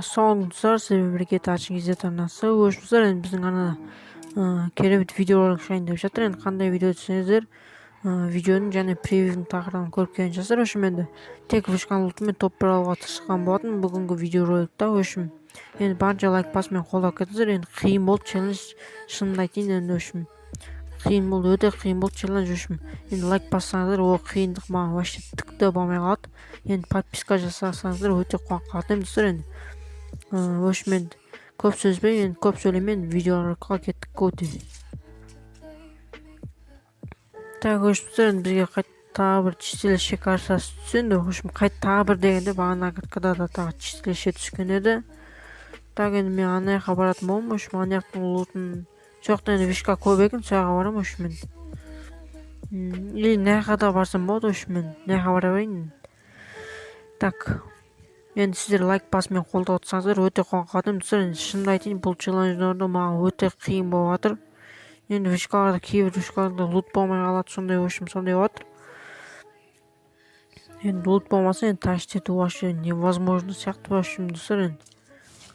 Ассалаумағалейкум сіздермен бірге таршын кезет арнасы өшіміздер. Енді біздің арнада керемет видеолар шығайын деп жатыр. Енді қандай видео түсіңіздер, видеоның және превьюдің тақырыбын көріп келген жасар. Өшім енді тек вышканың ұлтымен топ бір алуға тырысқан болатын бүгінгі видеороликта. Өшім енді барынша лайк басымен қолдап кетіңіздер. Енді қиын болды челлендж, шынымды айтайын. Енді өшім қиын болды, өте қиын болды челлендж. Өшім енді лайк бассаңыздар, ол қиындық маған вообще тікті болмай қалады. Енді подписка жасасаңыздар өте қуанып қалатынмын достар. Енді өшім көп сөзбей, енді көп сөйлемей видеороликқа кеттік. Көте так өшімдер, енді бізге қайта бір чистилище картасы түсті. Енді өшім қайта бір дегенде бағана картада да тағы чистилище түскен еді. Так енді мен ана жаққа баратын болдым. Өшім ана жақтың лутын жоқ, енді вишка көп екен, сол жаққа барамын. Өшім или мына жаққа да барсам болады. Өшім мына жаққа бара берейін. Так енді сіздер лайк басымен қолдап отырсаңыздар өте қуанып қалатынмын. Енді шынымды айтайын, бұл челлендждерді маған өте қиын болып жатыр. Енді вишкаларда кейбір вишкаларда лут болмай қалады, сондай өшім сондай болады. Енді лут болмаса енді тащить ету вообще невозможно сияқты. Өшім достар, енді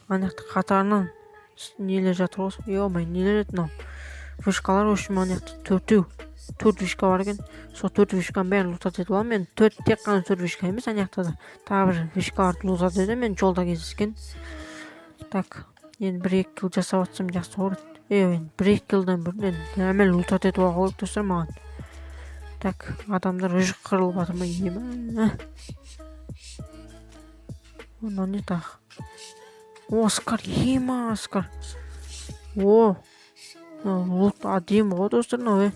ана жақта қатарынан нелер жатыр ғой. Ё-май, нелер еді мынау вишкалар. Өшім ана жақта төрт вишка бар екен. Сол төрт вишканың бәрін лутат етіп аламын. Мен тек қана төрт вишка емес, ана жақта да тағы бір вишкаларды лутат етемін. Мен жолда кездескен. Так енді 1-2 килл жасап жатсам жақсы болады. Енді 1-2 киллдан бұрын енді нормально лутат етіп алу керек достар маған. Так адамдар уже қырылып жатыр ма ема. Мынау не тағы? Оскар, ема Оскар. Лут адем ғой достар мынау.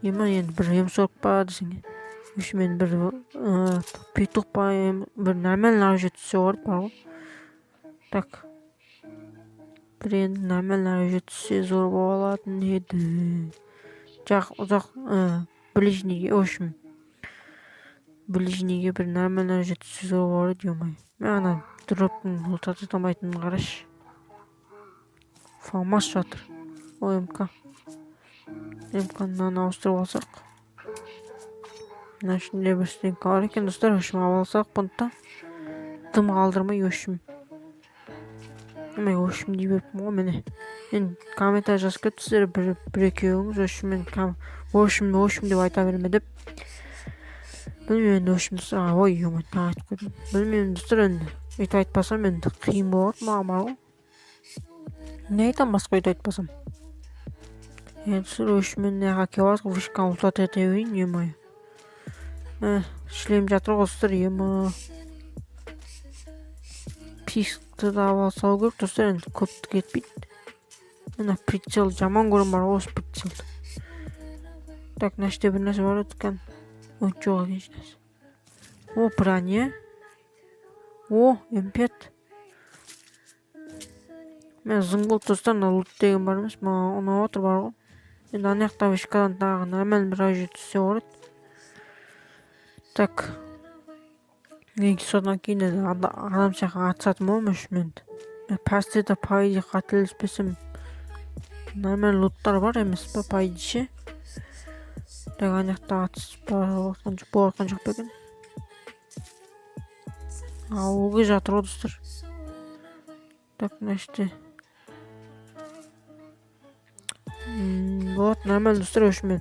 Ема енді бір М40 па десең. Өшім енді бір петух па, бір нормально оружие түссе бар ғой. Так бір енді нормально оружие түссе зор болатын еді. Ұзақ ближнийге, өшім ближнийге бір нормально оружие түссе зор болады. Ё-май, мен ана дроптың лутат ете алмайтынын қарашы. Фамас жатыр. Ой, МК-ны ауыстырып алсақ. Мына ішінде бір стенка бар екен достар. Өшім алсақ бұнда дым қалдырмай. Өшім өшім дей беріппін ғой міне. Енді комментарий жазып кетсіздер бір-екеуіңіз өшім деп айта берме деп. Білмеймін енді өшім достар. Ой, ё-май, тағы айтып қойдым. Білмеймін достар, енді өйтіп айтпасам енді қиын болады маған бар ғой. Не айтам басқа өйтіп айтпасам. Енді сіздер өшіммен неға келіп жатыр, вишканы лутат ете берейін. Ё-май, шлем жатыр ғой достар. Ема пискті да алсау керек достар, енді көпті кетпейді. Мына прицел жаман көрім бар ғой, осы прицелді. Так, мына іште бір нәрсе бар екен. Ой, жоқ екен ешнәрсе. О, броня. О, М5. Мен зың болды достар, мына лут деген бар емес, маған ұнап отыр бар ғой. Енді ана жақта вишкадан тағы нормально бір оружие түссе болады. Так содан кейін енді адам сияқты атысатын болмын. Өшім енді пәстеде пайды қателеспесем нормально луттар бар емес па, пайды ше. Так ана жақта атыс болатқан жоқ па екен. Ауылғы жатыр ғой достар. Так мына іште болады нормально достар. Өшім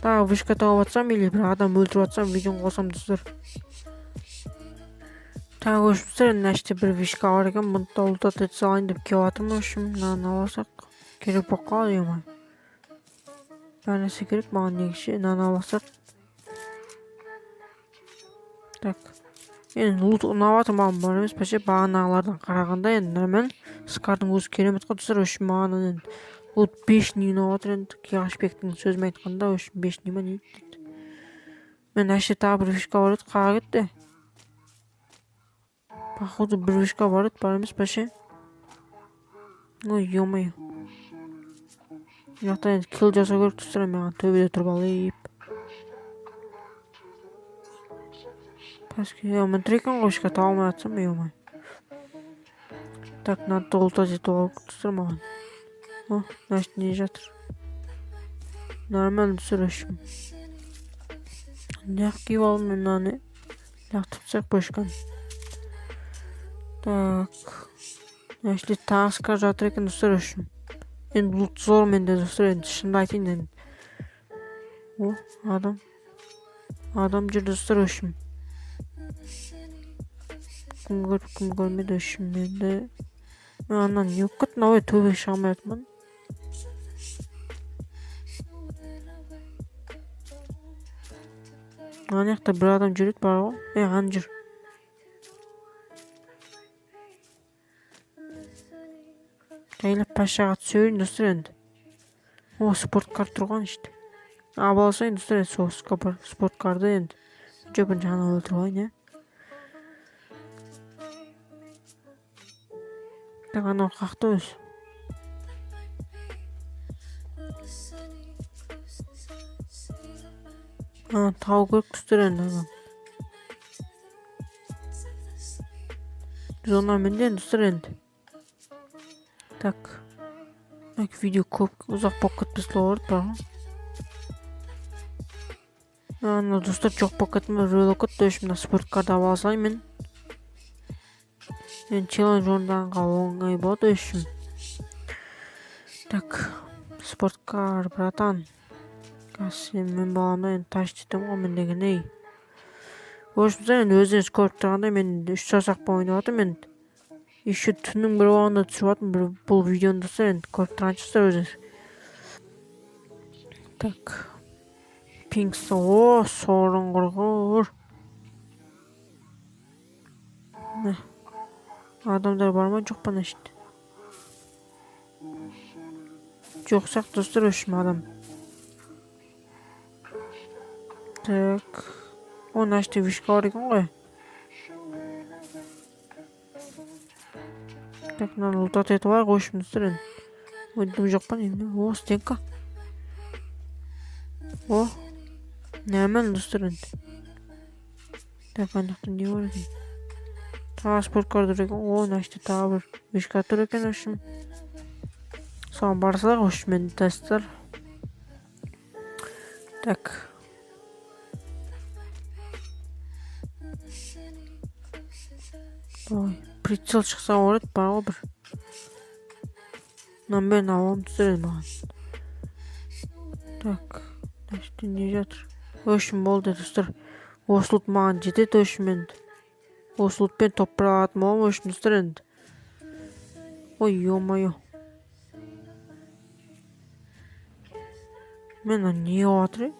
тағы вишка тауып атсам или бір адам өлтіріп атсам видеоны қосам достар. Тағы өшімдер, мына іште бір вишка бар екен. Бұны да лутат ете салайын деп келіп жатырмын. Өшім мынаны алсақ керек болып қалады. Ема бәр нәрсе керек маған негізше. Мынаны алсақ. Так енді лут ұнап жатыр маған бар емес пәше. Бағанағылардан қарағанда енді нормально. Скардың өзі керемет қой достар. Өшім маған енді лут 5-ний ұнап жатыр. Енді Киғашбектің сөзімен айтқанда өшім 5-ний ма не дейді. Мен әше тағы бір вишка бар еді, қаға кетті. Походу бір вишка бар еді, бар емес пәше. Ой, ё-май. Яқта енді килл жасау керек достар. Маған төбеде тұрып алайып. Пәске, мен трекен ғой вишка таба алмай атсам, ё-май. Так, надо лутат етіп алу керек достар маған. О, мына іште не жатыр? Нормально достар. Өшім неғып киіп алдым мен мынаны. Неғып тұтсақ бөшканы. Так. Actually таскар жатыр екен достар үшін. Енді бұл зор менде достар, енді шынымды айтайын енді. О, адам жүр достар үшін. Кім көрмеді үшін менде. Анан не болып кеттім, ой төбеге шыға алмай жатырмын. Ана жақта бір адам жүреді бар ғой. Ана жүр. Айлап пашаға түсөйін достар енді. О, спорткар тұрған ішті. Абаласайын достар енді соғысқа бар спорткарды енді. Жөпін жаңа өлтіріп алайын, Так, анау қақты өз. Тау көріп достар енді адам. Зона менде достар енді. Так. Видео көп ұзақ болып кетпесін оларды бар ғой. Ана достар жоқ болып кетті рөлі кетті. Мына спорткарды ала салайын мен. Енді челлендж орындағанға оңай болады үшін. Так. Спорткар, братан. Сен мен баламда енді таш жетем ғой мен деген ей. Өшімізде енді өзіңіз көріп тұрғанда мен 3 саусақпен ойнап жатырмын енді. Еще түннің бір уақытында түсіп жатырмын бұл видеоны достар енді көріп тұрған шығарсыздар өзіңіз. Так. Пингсі, о, сорын құрғыр. Адамдар бар ма жоқ па нәшті? Жоқ сақ достар өшім адам. Так. О, нәшті вишка бар екен ғой. Так, мынаны ұлтат етіп алайық өшім достар енді. Өйдім жоқ па неймді? О, стенка. О, нәмін достар енді. Так, андықтан не бар екен? Тағы спорткар тұр екен. О, нәшті тағы бір вишка тұр екен өшім. Соған барсақ өшім енді тәстер. Так. Ой, прицел шықса орет бар ғой бір. Мынан бәрін алам түсіреді маған. Так, нәшті не жатыр? Өшім болды достар. Осы лут маған жетеді өшім енді. Осы лутпен топырақ алатын болам өшім достар енді. Ой, ё-моё. Мен не отыр?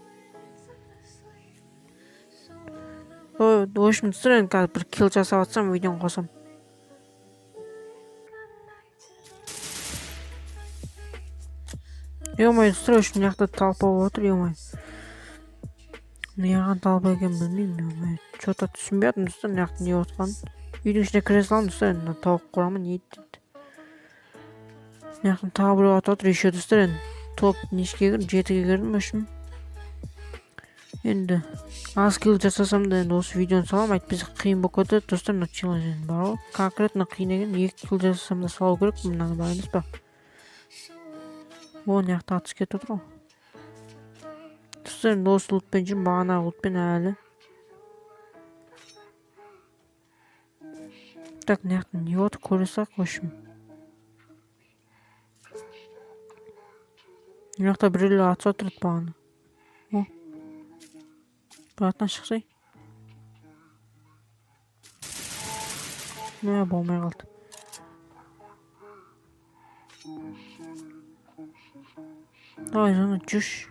Ой, өшім достар енді қазір бір килл жасап атсам видеоны қосам. Ё-моё, достар өшім жақта талпа отыр, ё-моё. Неған талпа екен білмеймін, ё-моё. Чё-то түсінбей атым достар, неғақты не отқан. Үйдің ішіне кіре салам достар енді, тауық құрамы не еді. Неғатын тағы бір отыр, еще достар енді. Топ нешке кірдім, 7-ге кірдім өшім. Енді аз килл жасасам да енді осы видеоны салам, айтпесе қиын болып кетеді достар, мына челлендж енді бар ғой. Конкретно қиын екен, 2 килл жасасам да салу керек, мынаны бар емес па? О, неғақта атыс кетіп отыр ғой. Достар енді осы лутпен жүрмін, бағанағы лутпен әлі. Так, неғақта не отыр көре сақ өшім. Неғақта біреулер атса отырды бағана. О. Бұратан шықсай. Не, болмай қалды. Давай, жаңа жүш.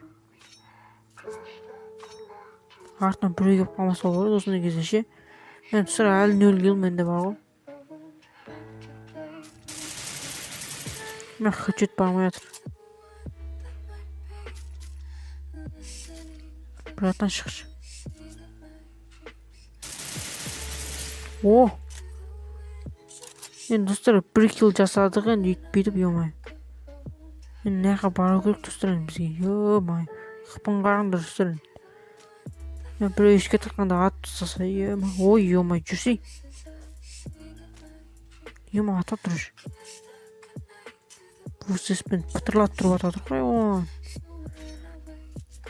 Артынан біреу кеп қалмаса болады осындай кезде ше. Мен түсір әлі 0 килл менде бар ғой. Мен хүчет бармай жатыр. Бұратан шықшы. О! Енді достар 1 килл жасадық енді үйтпейдіп, ё-моё. Енді неға бару керек достар енді бізге, ё-моё. Қыпын қарыңдар достар енді. Мен біреу ішке таққанда ат тұстаса, ё-моё. Ой, ё-моё, жүрсей. Ё-моё, ата тұрыш. Бұл сеспен пытырлат тұрып ата тұр ғой.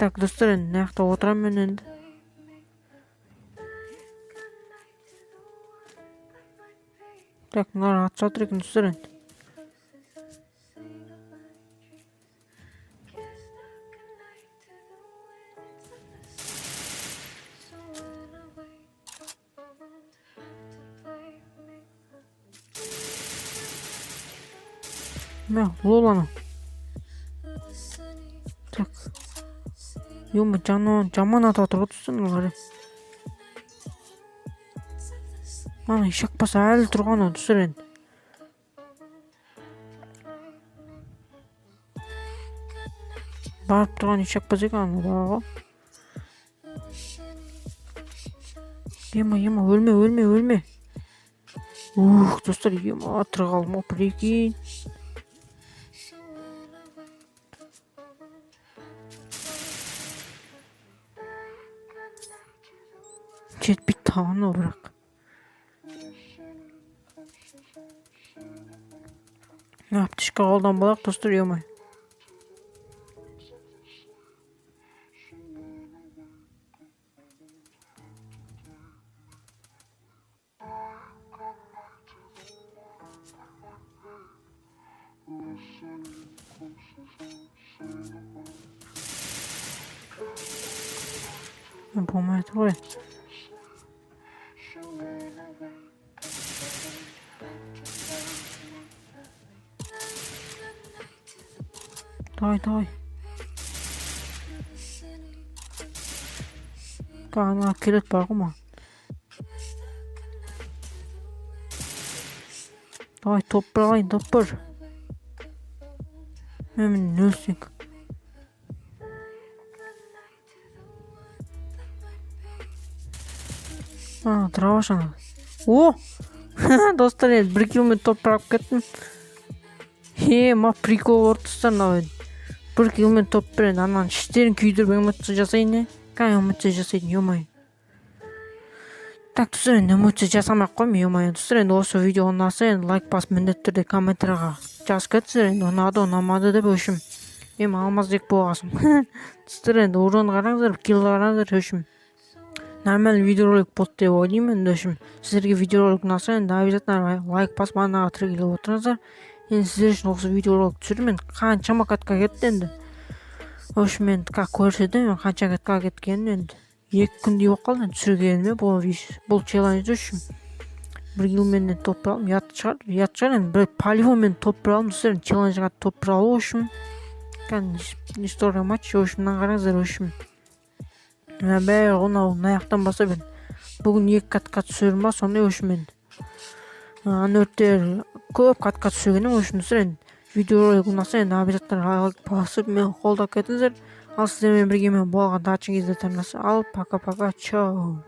Так, достар енді неғақта отырам мен енді. Так, мыналар атып жатыр экен достор енді. Мә, лол ана. Так. Ё-мо, жаман атып жатыр ғой достор мыналар. Ана ешек басы әлі тұрған ғой достор енді. Барып тұрған ешек басы екен ана ғой. Ема, өлме. Достар, ема, тірі қалдым ғой, прикинь. Жетпейді тағын ғой бірақ. Аптечка қолдан болақ достар, ема. Болмайды ғой. Давай. Ана келет бар ғой ма. Давай, топпыр алайын, топпыр. Мен өлсек. Траваш ана. О! Достар, енді 1 киломен топпыр алып кеттім. Ма прикол ортыстан мынау. 1 киломен топпыр енді анан іштерін күйдіріп эмоция жасайын. Эмоция жасайын, ё-май. Так, достар, енді эмоция жасамай қоймын, ё-май. Достар, енді осы видео ұнаса, енді лайк басып міндетті түрде комментарияға жазып кетсіздер, енді ұнады, ұнамады деп өшім. Алмаздек болғасын. Достар, енді урон қараңыздар, килл қараңыздар, өшім. Нормальный видеоролик болды деп ойлаймын, енді өшім. Сіздерге видеоролик ұнаса, енді обязательно лайк басып анаға тіркеліп отырыңыздар. Енді сіздер үшін осы видеоролик түсіріп, мен қаншама катқа кетті енді. Өшім, енді көрсетемін, қанша катқа кеткенін енді. 2 күндей болып қалды түсіргеніме бұл челлендж үшін. 1 киломен топпыр алдым, ят шығар енді бір полигонмен топпыр алдым, достар, челленджға топпыр алу үшін. История матч өшімнен қараңыздар өшім. Бәрі ғынау аяқтан бастап енді. Бүгін 2 катқа түсірім ба, сондай өшім енді. Анөрттер көп катқа түсіргенім өшім, достар, енді. Видеоролик ұнаса, енді обязательно лайк басып мен қолдап кетіңіздер. Ал сіздермен бірге мен болған тачың кезде таңдаса. Ал, пока-пока, чау.